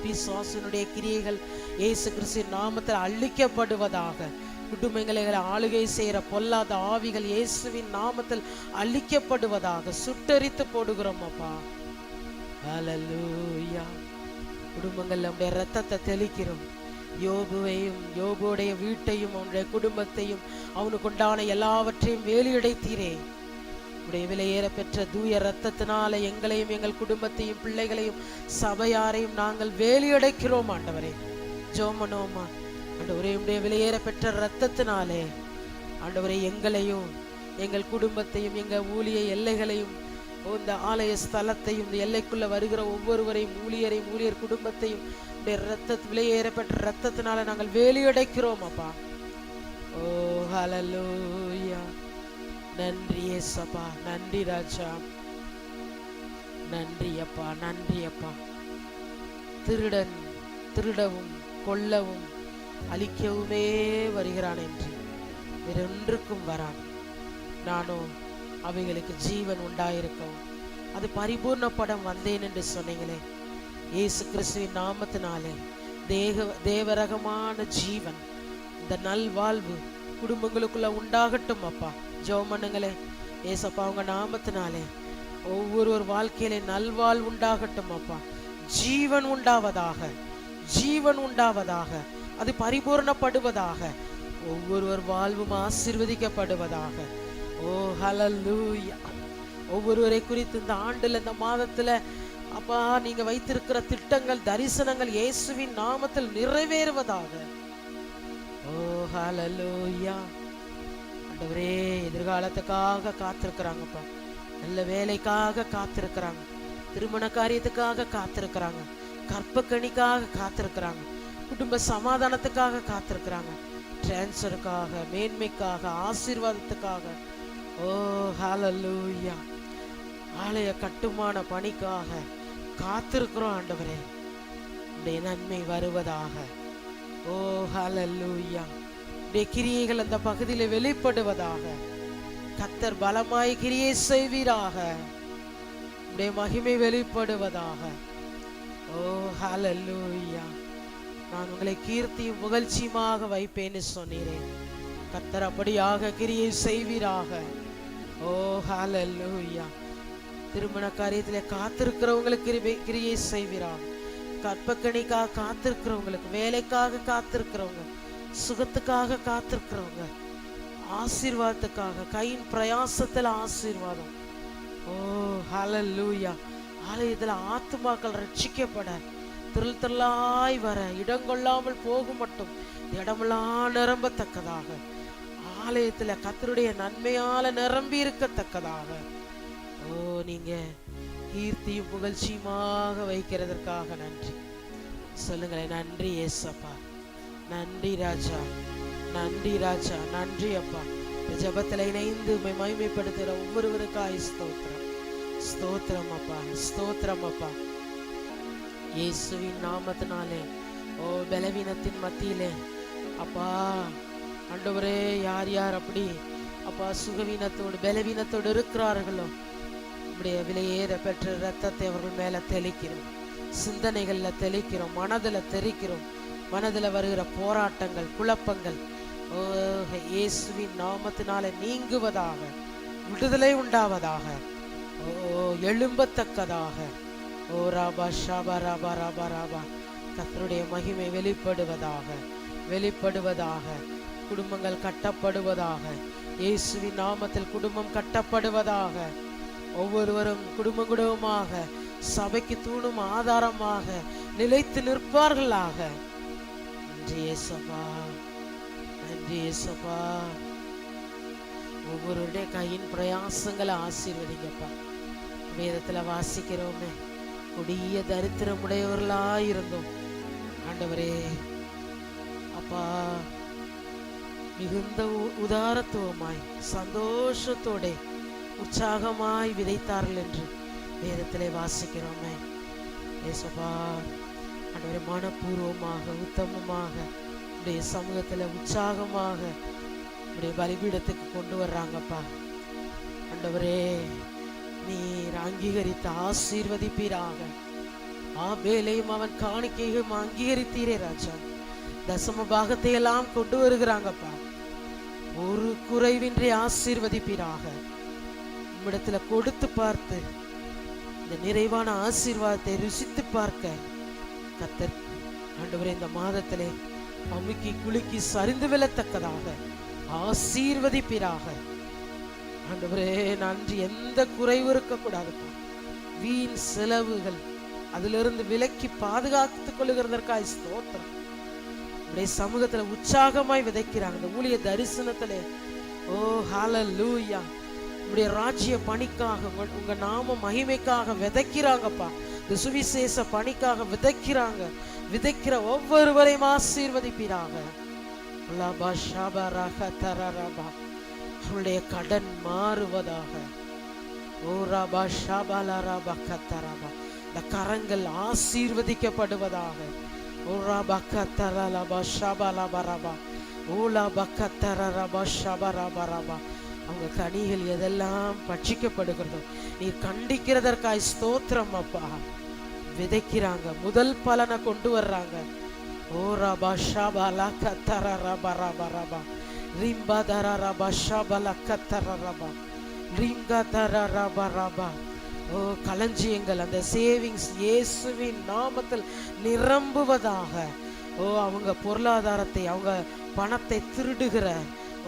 பிசாசினுடைய கிரியைகள் இயேசு கிறிஸ்துவின் நாமத்தில் அழிக்கப்படுவதாக. குடும்பங்களை ஆளுகை செய்கிற பொல்லாத ஆவிகள் இயேசுவின் நாமத்தில் அழிக்கப்படுவதாக சுட்டரித்து போடுகிறோம் அப்பா. ஹல்லேலூயா. குடும்பங்கள்ல உடைய ரத்தத்தை தெளிக்கிறோம். யோபுவையும் யோபுடைய வீட்டையும் அவனுடைய குடும்பத்தையும் அவனுக்கு உண்டான எல்லாவற்றையும் வேலியடைத்தீரே. உடைய விலையேற பெற்ற தூய ரத்தத்தினால எங்களையும் எங்கள் குடும்பத்தையும் பிள்ளைகளையும் சபையாரையும் நாங்கள் வேலியடைக்கிறோம் ஆண்டவரே. ஜோமனோமா ஆண்டவரே, உடைய விலையேற பெற்ற ரத்தத்தினாலே ஆண்டவரே எங்களையும் எங்கள் குடும்பத்தையும் எங்கள் ஊழிய எல்லைகளையும் இந்த ஆலய ஸ்தலத்தையும் இந்த எல்லைக்குள்ள வருகிற ஒவ்வொருவரையும் ஊழியர் குடும்பத்தையும் விலையேற பெற்ற ரத்தத்தினால நாங்கள் வேலியடைக்கிறோம் அப்பா. ஓ ஹல்லேலூயா. நன்றி ஏசப்பா, நன்றி ராஜா, நன்றி அப்பா, நன்றி அப்பா. திருடன் திருடவும் கொல்லவும் அழிக்கவுமே வருகிறான் என்று வேறொன்றுக்கும் வரான். நானும் அவைகளுக்கு ஜீவன் உண்டாயிருக்கவும் அது பரிபூர்ணப்படம் வந்தேன் என்று சொன்னீங்களே. இயேசு கிறிஸ்துவின் நாமத்தினாலே தேவரகமான ஜீவன், இந்த நல்வாழ்வு குடும்பங்களுக்குள்ள உண்டாகட்டும் அப்பா. ஜெபம் பண்ணுங்களே ஏசப்பா, அவங்க நாமத்தினாலே ஒவ்வொரு வாழ்க்கையிலே நல்வாழ்வு உண்டாகட்டும் அப்பா. ஜீவன் உண்டாவதாக, ஜீவன் உண்டாவதாக, அது பரிபூர்ணப்படுவதாக, ஒவ்வொருவர் வாழ்வும் ஆசீர்வதிக்கப்படுவதாக. ஓ ஹல்லேலூயா. ஒவ்வொருவரை குறித்து இந்த ஆண்டுல இந்த மாதத்துல அப்பா நீங்க வைத்திருக்கிற திட்டங்கள் தரிசனங்கள் இயேசுவின் நாமத்தில் நிறைவேறுவதாக. ஓ ஹல்லேலூயா. ஆண்டவரே, எதிர்காலத்துக்காக காத்திருக்கிறாங்கப்பா, நல்ல வேலைக்காக காத்திருக்கிறாங்க, திருமண காரியத்துக்காக காத்திருக்கிறாங்க, கற்பக்கணிக்காக காத்திருக்கிறாங்க, குடும்ப சமாதானத்துக்காக காத்திருக்கிறாங்க, டிரான்ஸ்ஃபருக்காக, மேன்மைக்காக, ஆசீர்வாதத்துக்காக. ஓ ஹல்லேலூயா. ஆலய கட்டுமான பணிக்காக காத்திருக்கிறோம் ஆண்டவரே. உடைய நன்மை வருவதாக. ஓ ஹல்லேலூயா. உடைய கிரியைகள் அந்த பகுதியில் வெளிப்படுவதாக. கர்த்தர் பலமாய் கிரியை செய்வீராக. உடைய மகிமை வெளிப்படுவதாக. ஓ ஹல்லேலூயா. நான் உங்களை கீர்த்தியும் புகழ்ச்சியுமாக வைப்பேன்னு சொன்னீரேன். கர்த்தர் அப்படியாக கிரியை செய்வீராக. ஓ ஹல்லேலூயா. திருமண காரியத்திலே காத்திருக்கிறவங்களுக்கு கிரியை செய்வீராக. கற்பக்கணிக்காக காத்திருக்கிறவங்களுக்கு, வேலைக்காக காத்திருக்கிறவங்க, சுகத்துக்காக காத்திருக்கிறவங்க, ஆசீர்வாதத்துக்காக, கையின் பிரயாசத்துல ஆசீர்வாதம். ஓ ஹல்லேலூயா. ஆலயத்துல ஆத்துமாக்கள் ரட்சிக்கப்பட, திரள் திரளாய் வர, இடங்கொள்ளாமல் போகும் மட்டும் இடமெல்லாம் நிரம்பத்தக்கதாக, ஆலயத்துல கர்த்தருடைய நன்மையால நிரம்பி இருக்கத்தக்கதாக. ஓ நீங்க கீர்த்தியும் புகழ்ச்சியுமாக வைக்கிறதற்காக நன்றி சொல்லுங்களேன். நன்றி ஏசப்பா, நன்றி ராஜா, நன்றி ராஜா, நன்றி அப்பா. ஜபத்தில் இணைந்து மகிமைப்படுத்துகிற ஒவ்வொருவருக்காய் ஸ்தோத்திரம், ஸ்தோத்திரம் அப்பா, ஸ்தோத்திரம் அப்பா. இயேசுவின் நாமத்தினாலே ஓ பலவீனத்தின் மத்தியிலே அப்பா ஆண்டவரே, யார் யார் அப்படி அப்பா சுகவீனத்தோடு பலவீனத்தோடு இருக்கிறார்களோ உடைய விலையேற பெற்ற ரத்தத்தை அவர்கள் மேல தெளிக்கிறோம், சிந்தனைகள்ல தெளிக்கிறோம், மனதுல தெளிக்கிறோம். மனதுல வருகிற போராட்டங்கள், குழப்பங்கள் ஓ இயேசுவின் நாமத்தினால நீங்குவதாக, விடுதலை உண்டாவதாக, ஓ எழும்பத்தக்கதாக. ஓ ராபா ஷாபா ராபா ராபா ராபா. கர்த்தருடைய மகிமை வெளிப்படுவதாக, வெளிப்படுவதாக. குடும்பங்கள் கட்டப்படுவதாக, இயேசுவின் நாமத்தில் குடும்பம் கட்டப்படுவதாக. ஒவ்வொருவரும் குடும்பமாக சபைக்கு தூணும் ஆதாரமாக நிலைத்து நிற்பார்களாக. நன்றி இயேசுவா, நன்றி இயேசுவா. ஒவ்வொருடைய கையின் பிரயாசங்களை ஆசீர்வதிங்கப்பா. வேதத்துல வாசிக்கிறோமே, கொடிய தரித்திரமுடையவர்களா இருந்தோம் ஆண்டவரே அப்பா, மிகுந்த உதாரத்துவமாய் சந்தோஷத்தோட உற்சாகமாய் விதைத்தார்கள் என்று வேதத்திலே வாசிக்கிறோமே. ஏசப்பா ஆண்டவரே, மனப்பூர்வமாக உத்தமமாக உடைய சமூகத்துல உற்சாகமாக உடைய பலிபீடத்துக்கு கொண்டு வர்றாங்கப்பா. ஆண்டவரே, நீர் அங்கீகரித்து ஆசீர்வதிப்பீராக. ஆபேலையும் அவன் காணிக்கையும் அங்கீகரித்தீரே ராஜா. தசம பாகத்தை எல்லாம் கொண்டு வருகிறாங்கப்பா. ஒரு குறைவின்றி ஆசீர்வதிப்பீராக. உம்மிடத்துல கொடுத்து பார்த்து இந்த நிறைவான ஆசீர்வாதத்தை ருசித்து பார்க்க கர்த்தர் ஆண்டவரே இந்த மாதத்திலே அமுக்கி குலுக்கி சரிந்து விழத்தக்கதாக ஆசீர்வதிப்பீராக. ஆண்டவரே நன்றி. எந்த குறைவு இருக்கக்கூடாதுப்பா. வீண் செலவுகள் அதிலிருந்து விலக்கி பாதுகாத்துக் கொள்ளுகிறதற்காய் ஸ்தோத்திரம். உடைய சமூகத்துல உற்சாகமாய் விதைக்கிறாங்க இந்த ஊழிய தரிசனத்திலே. ஓ ஹல்லேலூயா. உடைய ராஜ்ய பணிக்காக உங்க நாம மகிமைக்காக விதைக்கிறாங்கப்பா. இந்த சுவிசேஷ பணிக்காக விதைக்கிறாங்க. விதைக்கிற ஒவ்வொருவரையும் ஆசீர்வதிப்பீராக. அவருடைய கடன் மாறுவதாக. இந்த கரங்கள் ஆசீர்வதிக்கப்படுவதாக. அவங்க கனிகள் எதெல்லாம் பட்சிக்கப்படுகிறதோ நீர் கண்டிக்கிறதற்காய் ஸ்தோத்திரம் அப்பா. விதைக்கிறாங்க, முதல் பலனை கொண்டு வர்றாங்க. ஓ ரபா ஷபலா கத்தர ரபா ரபா ரபா ரிம்பா தர ரபா ஷபலா கத்தர ரபா ரிங்கா தர ரபா ரபா. ஓ களஞ்சியங்கள் அந்த சேவிங்ஸ் இயேசுவின் நாமத்தில் நிரம்புவதாக. ஓ அவங்க பொருளாதாரத்தை, அவங்க பணத்தை திருடுகிற,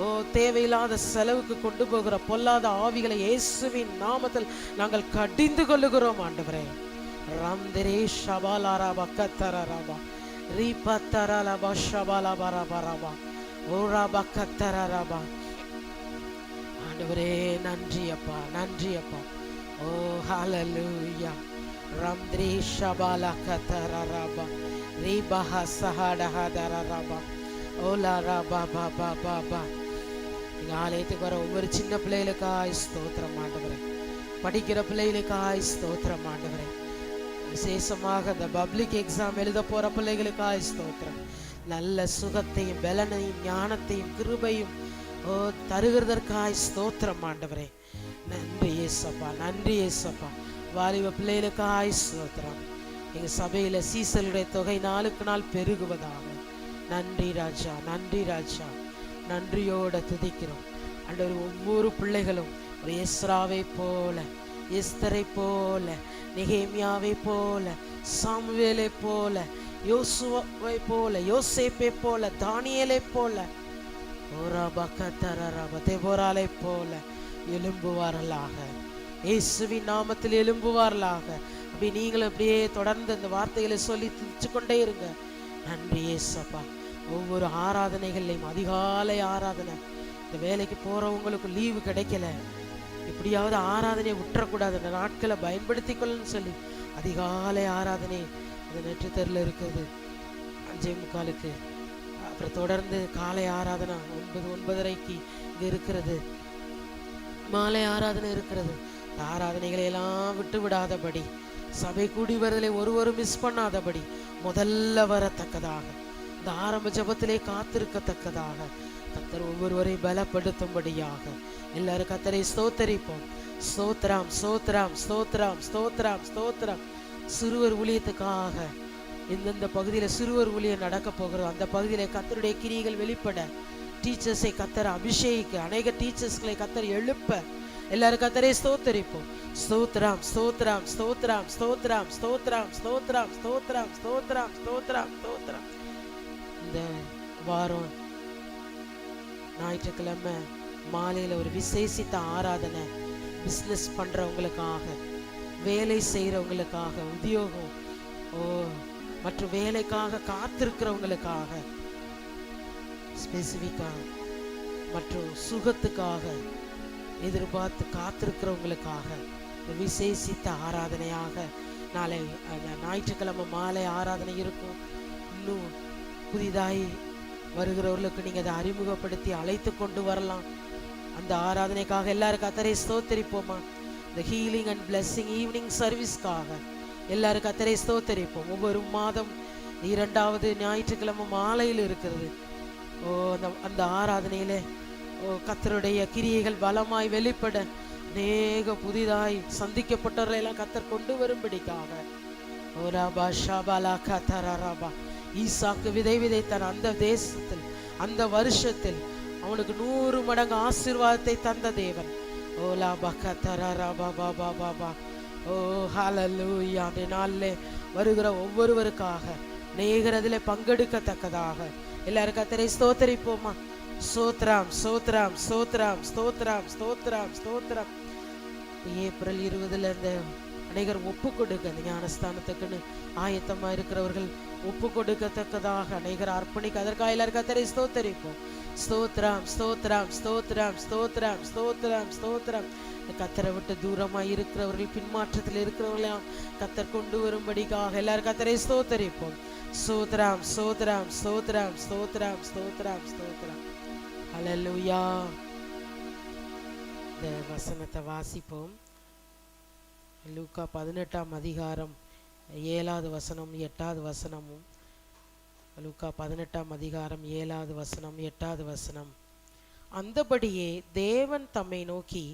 ஓ தேவையில்லாத செலவுக்கு கொண்டு போகிற பொல்லாத ஆவிகளை இயேசுவின் நாமத்தில் நாங்கள் கடிந்து கொள்ளுகிறோம் ஆண்டவரே. ராம்தரே ஷபாலாரா பக்கத்தரரபா ரீபத்தரலபா ஷபாலபரபரபா ஓரா பக்கத்தரரபா. ஆண்டவரே நன்றி அப்பா, நன்றி அப்பா. ஓ ஹல்லேலூயா. ராம்தரே ஷபாலா கத்தரரபா ரீபஹ சஹடஹதரரபா ஓலா ரபா பா பா பா. எங்க ஆலயத்துக்கு வர ஒவ்வொரு சின்ன பிள்ளைகளுக்காய் ஸ்தோத்திரம் ஆண்டவரே. படிக்கிற பிள்ளைகளுக்காய் ஸ்தோத்திரம் ஆண்டவரே. விசேஷமாக இந்த பப்ளிக் எக்ஸாம் எழுத போற பிள்ளைகளுக்காய் ஸ்தோத்திரம். நல்ல சுகத்தையும் பலனையும் ஞானத்தையும் கிருபையும் தருகிறதற்காய் ஸ்தோத்திரம் ஆண்டவரே. நன்றி ஏசப்பா, நன்றி ஏசப்பா. வாலிப பிள்ளைகளுக்காய் ஸ்தோத்திரம். எங்க சபையில சீசலுடைய தொகை நாளுக்கு நாள் பெருகுவதாக. நன்றி ராஜா, நன்றி ராஜா. நன்றியோட துதிக்கிறோம் ஆண்டவர். ஒவ்வொரு பிள்ளைகளும் ஒரு எஸ்ராவை போல, எஸ்தரை போல, நெகேமியாவை போல, சாமுவேலை போல, யோசுவை போல, யோசேப்பை போல, தானியேலை போல, தேபோராலை போல எழும்புவார்களாக. இயேசுவின் நாமத்தில் எழும்புவார்களாக. அப்படி நீங்களும் அப்படியே தொடர்ந்து அந்த வார்த்தைகளை சொல்லி துதிச்சு கொண்டே இருங்க. நன்றி ஏசப்பா. ஒவ்வொரு ஆராதனைகள்லையும் அதிகாலை ஆராதனை, இந்த வேலைக்கு போறவங்களுக்கு லீவு கிடைக்கல, இப்படியாவது ஆராதனையை விட்டுறக்கூடாது, அந்த நாட்களை பயன்படுத்தி கொள்ளன்னு சொல்லி அதிகாலை ஆராதனை அந்த நெற்று தெருல இருக்குது 5:45. அப்புறம் தொடர்ந்து காலை ஆராதனை 9:30 இங்க இருக்கிறது. மாலை ஆராதனை இருக்கிறது. இந்த ஆராதனைகளை எல்லாம் விட்டு விடாதபடி, சபை கூடி வருதலை ஒருவரும் மிஸ் பண்ணாதபடி முதல்ல வரத்தக்கதாக, இந்த ஆரம்ப ஜபத்திலே காத்திருக்கத்தக்கதாக கர்த்தர் ஒவ்வொருவரையும் பலப்படுத்தும்படியாக எல்லாரும் கர்த்தரை ஸ்தோத்தரிப்போம். ஸ்தோத்திரம், ஸ்தோத்திரம், ஸ்தோத்திரம், ஸ்தோத்திரம், ஸ்தோத்திரம். சிறுவர் ஊழியத்துக்காக இந்தந்த பகுதியில் சிறுவர் ஊழியம் நடக்க போகிறோம். அந்த பகுதியில் கர்த்தருடைய கிரியைகள் வெளிப்பட, டீச்சர்ஸை கர்த்தர் அபிஷேகிக்க, அநேக டீச்சர்ஸ்களை கர்த்தர் எழுப்ப எல்லாரும் கர்த்தரை ஸ்தோத்தரிப்போம். ஸ்தோத்திரம், ஸ்தோத்திரம், ஸ்தோத்திரம், ஸ்தோத்திரம், ஸ்தோத்திரம், ஸ்தோத்திரம், ஸ்தோத்திரம், ஸ்தோத்திரம், ஸ்தோத்திரம், ஸ்தோத்திரம். இந்த வாரம் ஞாயிற்றுக்கிழமை மாலையில் ஒரு விசேஷித்த ஆராதனை, பிஸ்னஸ் பண்றவங்களுக்காக, வேலை செய்யறவங்களுக்காக, உத்தியோகம் மற்றும் வேலைக்காக காத்திருக்கிறவங்களுக்காக, ஸ்பெசிஃபிக்கா மற்றும் சுகத்துக்காக எதிர்பார்த்து காத்திருக்கிறவங்களுக்காக விசேஷித்த ஆராதனையாக நாளை ஞாயிற்றுக்கிழமை மாலை ஆராதனை இருக்கும். இன்னும் புதிதாய் வருகிறவர்களுக்கு நீங்க அதை அறிமுகப்படுத்தி அழைத்து கொண்டு வரலாம். அந்த ஆராதனைக்காக எல்லாரும் கர்த்தரை ஸ்தோத்தரிப்போமா. இந்த ஹீலிங் அண்ட் பிளெஸிங் ஈவினிங் சர்வீஸ்க்காக எல்லாரும் கர்த்தரை ஸ்தோத்தரிப்போம். ஒவ்வொரு மாதம் 2வது ஞாயிற்றுக்கிழமை மாலையில் இருக்கிறது. அந்த ஆராதனையில கர்த்தருடைய கிரியைகள் பலமாய் வெளிப்பட, அநேக புதிதாய் சந்திக்கப்பட்டவர்களை எல்லாம் கர்த்தர் கொண்டு வரும்படிக்காக ஈசாக்கு விதை விதைத்தான். அந்த தேசத்தில், அந்த வருஷத்தில் அவனுக்கு 100 மடங்கு ஆசீர்வாதத்தை தந்த தேவன். ஓலா பக்கா தரா பாபா பாபா ஓ ஹalleluya. அந்த நாளிலே வருகிற ஒவ்வொருவருக்காக நேயரதிலே பங்கெடுக்கத்தக்கதாக எல்லாரும் கர்த்தரை ஸ்தோத்தரிப்போமா. ஸ்தோத்திரம் ஸ்தோத்திரம் ஸ்தோத்திரம் ஸ்தோத்திரம் ஸ்தோத்திரம் ஸ்தோத்திரம். ஏப்ரல் 20 இந்த அநேகர் ஒப்பு கொடுக்க அந்த ஞானஸ்தானத்துக்குன்னு ஆயத்தமா இருக்கிறவர்கள் ஒப்பு கொடுக்கத்தக்கதாக அநேகர் அர்ப்பணிக்க அதற்காக எல்லாரும் கர்த்தரை ஸ்தோத்தரிப்போம். ஸ்தோத்திரம் ஸ்தோத்திரம் ஸ்தோத்திரம் ஸ்தோத்திரம் ஸ்தோத்திரம் ஸ்தோத்திரம். கர்த்தரை விட்டு தூரமா இருக்கிறவர்கள் பின்மாற்றத்தில் இருக்கிறவர்களாம் கர்த்தர் கொண்டு வரும்படிக்காக எல்லாரும் கர்த்தரை ஸ்தோத்தரிப்போம். ஸ்தோத்திரம் ஸ்தோத்திரம் ஸ்தோத்திரம் ஸ்தோத்திரம் ஸ்தோத்திரம் ஸ்தோத்திரம். ஹல்லேலூயா. இந்த வசனத்தை வாசிப்போம். லூக்கா 18ஆம் அதிகாரம் 7வது வசனம் 8வது வசனமும். லூக்கா 18ஆம் அதிகாரம் 7வது வசனம் 8வது வசனம். அந்தபடியே தேவன் தம்மை நோக்கி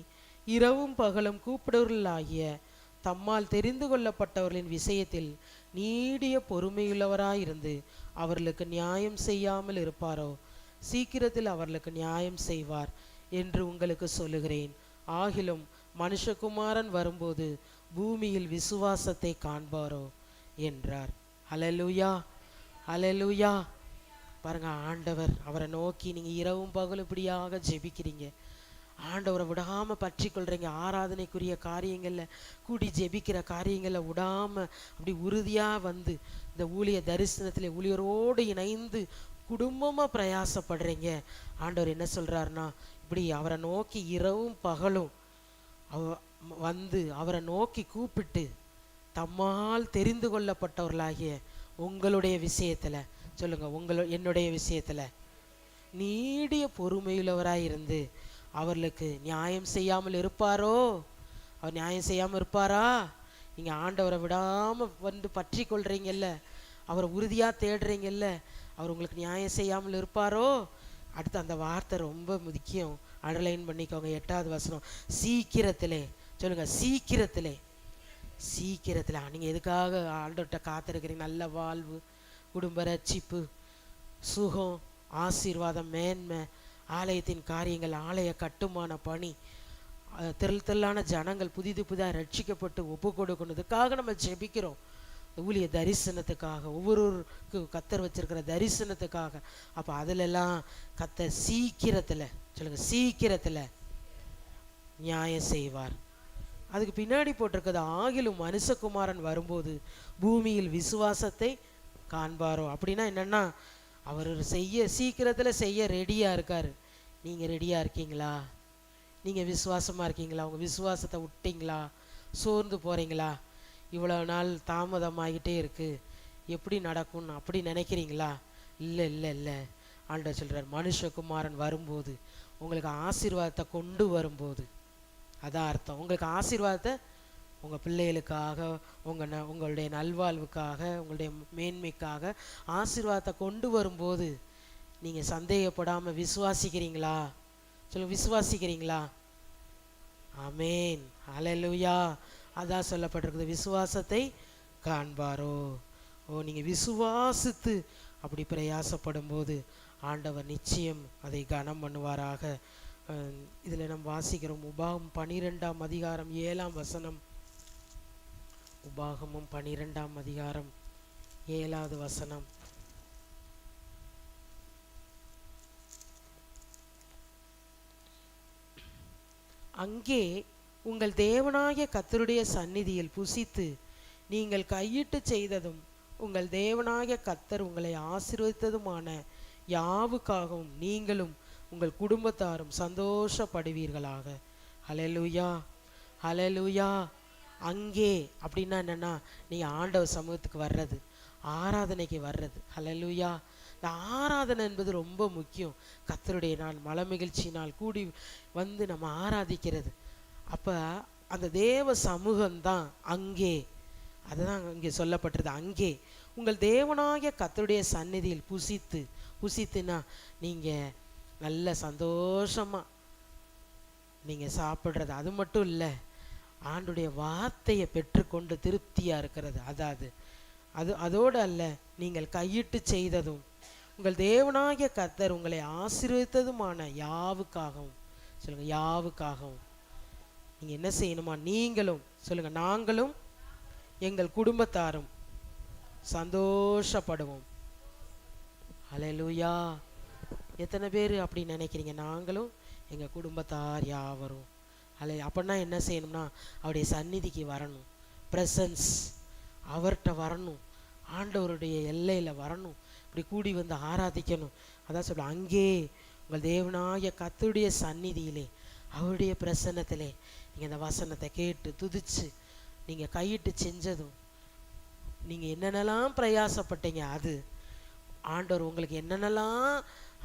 இரவும் பகலும் கூப்பிடுவர்களாகிய தம்மால் தெரிந்து கொள்ளப்பட்டவர்களின் விஷயத்தில் நீடிய பொறுமையுள்ளவராயிருந்து அவர்களுக்கு நியாயம் செய்யாமல் இருப்பாரோ சீக்கிரத்தில் அவர்களுக்கு நியாயம் செய்வார் என்று உங்களுக்கு சொல்லுகிறேன். ஆகிலும் மனுஷகுமாரன் வரும்போது பூமியில் விசுவாசத்தை காண்பாரோ என்றார். ஹல்லேலூயா ஹல்லேலூயா. பாருங்க, ஆண்டவர் அவரை நோக்கி நீங்க இரவும் பகலும் இப்படியாக ஜெபிக்கிறீங்க, ஆண்டவரை விடாம பற்றி கொள்றீங்க, ஆராதனைக்குரிய காரியங்கள்ல கூடி ஜெபிக்கிற காரியங்கள்ல விடாம அப்படி உறுதியா வந்து இந்த ஊழிய தரிசனத்திலே ஊழியரோடு இணைந்து குடும்பமா பிரயாசப்படுறீங்க. ஆண்டவர் என்ன சொல்றாருன்னா, இப்படி அவரை நோக்கி இரவும் பகலும் வந்து அவரை நோக்கி கூப்பிட்டு தம்மால் தெரிந்து கொள்ளப்பட்டவர்களாகிய உங்களுடைய விஷயத்துல சொல்லுங்க, என்னுடைய விஷயத்துல நீடிய பொறுமையுள்ளவராயிருந்து அவர்களுக்கு நியாயம் செய்யாமல் இருப்பாரோ. அவர் நியாயம் செய்யாமல் இருப்பாரா? நீங்க ஆண்டவரை விடாம வந்து பற்றி கொள்றீங்கல்ல, அவரை உறுதியா தேடுறீங்கல்ல, அவர் உங்களுக்கு நியாயம் செய்யாமல் இருப்பாரோ. அடுத்து அந்த வார்த்தை ரொம்ப முக்கியம், அண்டர்லைன் பண்ணிக்கோங்க. 8வது வசனம். சீக்கிரத்திலே சொல்லுங்க, சீக்கிரத்திலே. சீக்கிரத்தில் நீங்கள் எதுக்காக ஆண்டவர்கிட்ட காத்திருக்கிறீங்க? நல்ல வாழ்வு, குடும்ப ரட்சிப்பு, சுகம், ஆசீர்வாதம், மேன்மை, ஆலயத்தின் காரியங்கள், ஆலய கட்டுமான பணி, திரளான ஜனங்கள் புதிதாக ரட்சிக்கப்பட்டு ஒப்பு கொடுக்கணுதுக்காக நம்ம ஜெபிக்கிறோம். ஊழிய தரிசனத்துக்காக, ஒவ்வொருவருக்கு கத்தர் வச்சிருக்கிற தரிசனத்துக்காக. அப்போ அதிலெல்லாம் கத்தர் சீக்கிரத்தில் சொல்லுங்க, சீக்கிரத்தில் நியாயம் செய்வார். அதுக்கு பின்னாடி போட்டிருக்கிறது, ஆகிலும் மனுஷகுமாரன் வரும்போது பூமியில் விசுவாசத்தை காண்பாரோ. அப்படின்னா என்னன்னா, அவர் சீக்கிரத்தில் செய்ய ரெடியா இருக்காரு. நீங்க ரெடியா இருக்கீங்களா? நீங்க விசுவாசமா இருக்கீங்களா? உங்க விசுவாசத்தை விட்டீங்களா? சோர்ந்து போறீங்களா? இவ்வளவு நாள் தாமதமாகிட்டே இருக்கு, எப்படி நடக்கும்னு அப்படி நினைக்கிறீங்களா? இல்லை இல்லை இல்லை. ஆண்டவர் சொல்றார், மனுஷகுமாரன் வரும்போது உங்களுக்கு ஆசீர்வாதத்தை கொண்டு வரும்போது, அதான் அர்த்தம். உங்களுக்கு ஆசீர்வாதத்தை உங்கள் பிள்ளைகளுக்காக, உங்களுடைய நல்வாழ்வுக்காக, உங்களுடைய மேன்மைக்காக ஆசீர்வாதத்தை கொண்டு வரும்போது நீங்கள் சந்தேகப்படாமல் விசுவாசிக்கிறீங்களா? சொல்லுங்க, விசுவாசிக்கிறீங்களா? ஆமேன், ஹல்லேலூயா. அதான் சொல்லப்பட்டிருக்குது, விசுவாசத்தை காண்பாரோ. நீங்கள் விசுவாசித்து அப்படி பிரயாசப்படும் போது ஆண்டவர் நிச்சயம் அதை கனம் பண்ணுவாராக. இதில் நம்ம வாசிக்கிறோம், உபாகம் 12ஆம் அதிகாரம் 7ஆம் வசனம். உபாகமும் 12ஆம் அதிகாரம் 7வது வசனம். அங்கே உங்கள் தேவனாகிய கர்த்தருடைய சந்நிதியில் புசித்து நீங்கள் கையிட்டு செய்ததும் உங்கள் தேவனாகிய கர்த்தர் உங்களை ஆசீர்வதித்ததுமான யாவுக்காகவும் நீங்களும் உங்கள் குடும்பத்தாரும் சந்தோஷப்படுவீர்களாக. ஹல்லேலூயா ஹல்லேலூயா. அங்கே அப்படின்னா என்னன்னா, நீங்கள் ஆண்டவர் சமூகத்துக்கு வர்றது, ஆராதனைக்கு வர்றது. ஹல்லேலூயா. இந்த ஆராதனை என்பது ரொம்ப முக்கியம். கர்த்தருடைய நாள், மலை மகிழ்ச்சி நாள் கூடி வந்து நம்ம ஆராதிக்கிறது. அப்போ அந்த தேவ சமூகம்தான் அங்கே. அதுதான் இங்கே சொல்லப்பட்டது. அங்கே உங்கள் தேவனாகிய கர்த்தருடைய சந்நிதியில் புசித்துனா நீங்கள் நல்ல சந்தோஷமாக நீங்கள் சாப்பிட்றது. அது மட்டும் இல்லை, ஆண்டுடைய வார்த்தையை பெற்றுக்கொண்டு திருப்தியாக இருக்கிறது. அதோடு அல்ல, நீங்கள் கையிட்டு செய்ததும் உங்கள் தேவனாகிய கர்த்தர் உங்களை ஆசீர்வதித்ததுமான யாவுக்காகவும் சொல்லுங்க, யாவுக்காகவும் நீங்கள் என்ன செய்யணுமா, நீங்களும் சொல்லுங்க, நாங்களும் எங்கள் குடும்பத்தாரும் சந்தோஷப்படுவோம். ஹல்லேலூயா. எத்தனை பேர் அப்படி நினைக்கிறீங்க? நாங்களும் எங்கள் குடும்பத்தார் யாவரும் அப்படின்னா என்ன செய்யணும்னா, அவருடைய சந்நிதிக்கு வரணும், ப்ரெசன்ஸ் அவர்கிட்ட வரணும், ஆண்டவருடைய எல்லையில் வரணும், இப்படி கூடி வந்து ஆராதிக்கணும். அதான் சொல்ல, அங்கே உங்கள் தேவனாய கர்த்தருடைய சந்நிதியிலே, அவருடைய பிரசன்னத்திலே நீங்கள் இந்த வசனத்தை கேட்டு துதிச்சு நீங்கள் கையிட்டு செஞ்சதும், நீங்கள் என்னென்னலாம் பிரயாசப்பட்டீங்க, அது ஆண்டவர் உங்களுக்கு என்னென்னலாம்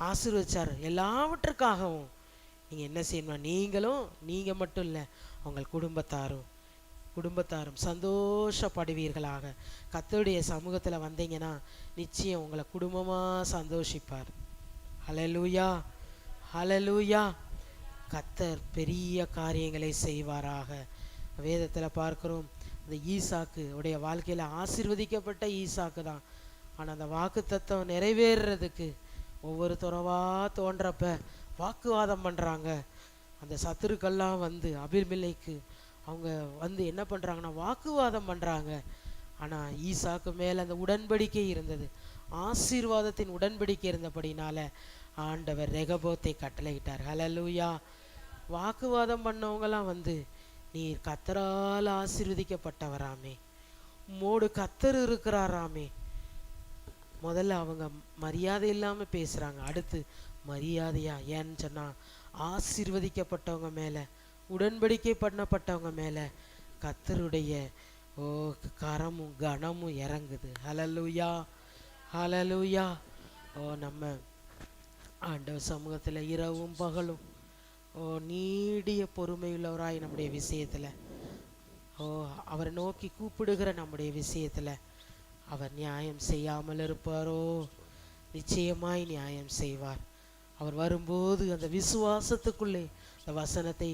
ஆசீர்வதிச்சார், எல்லாவற்றுக்காகவும் நீங்கள் என்ன செய்யணும், நீங்களும், நீங்கள் மட்டும் இல்லை, உங்கள் குடும்பத்தாரும் சந்தோஷப்படுவீர்களாக. கர்த்தருடைய சமூகத்தில் வந்தீங்கன்னா நிச்சயம் உங்களை குடும்பமாக சந்தோஷிப்பார். ஹல்லேலூயா, ஹல்லேலூயா. கர்த்தர் பெரிய காரியங்களை செய்வாராக. வேதத்தில் பார்க்கிறோம், இந்த ஈசாக்கு உடைய வாழ்க்கையில் ஆசீர்வதிக்கப்பட்ட ஈசாக்கு தான். ஆனால் அந்த வாக்கு தத்துவம் நிறைவேறதுக்கு ஒவ்வொரு துறவா தோன்றப்ப வாக்குவாதம் பண்ணுறாங்க. அந்த சத்துருக்கெல்லாம் வந்து அபிமெலேக்கு அவங்க வந்து என்ன பண்ணுறாங்கன்னா வாக்குவாதம் பண்ணுறாங்க. ஆனால் ஈசாக்கு மேலே அந்த உடன்படிக்கை இருந்தது, ஆசீர்வாதத்தின் உடன்படிக்கை இருந்தபடினால ஆண்டவர் ரெகபோத்தை கட்டளையிட்டார். ஹல்லேலூயா. வாக்குவாதம் பண்ணவங்களாம் வந்து, நீர் கர்த்தரால் ஆசீர்வதிக்கப்பட்டவராமே, உம்மோடு கர்த்தர் இருக்கிறாராமே. முதல்ல அவங்க மரியாதை இல்லாமல் பேசுகிறாங்க, அடுத்து மரியாதையா. ஏன்னு சொன்னால், ஆசீர்வதிக்கப்பட்டவங்க மேலே, உடன்படிக்கை பண்ணப்பட்டவங்க மேலே கர்த்தருடைய கரமும் கனமும் இறங்குது. ஹல்லேலூயா, ஹல்லேலூயா. நம்ம ஆண்டவர் சமூகத்தில் இரவும் பகலும் நீடிய பொறுமையுள்ளவராய் நம்முடைய விஷயத்தில், அவரை நோக்கி கூப்பிடுகிற நம்முடைய விஷயத்தில் அவர் நியாயம் செய்யாமல் இருப்பாரோ? நிச்சயமாய் நியாயம் செய்வார். அவர் வரும்போது அந்த விசுவாசத்துக்குள்ளே அந்த வசனத்தை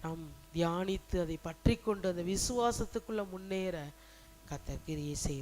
நாம் தியானித்து அதை பற்றி கொண்டு அந்த விசுவாசத்துக்குள்ளே முன்னேற கர்த்தர் கிரியை செய்வார்.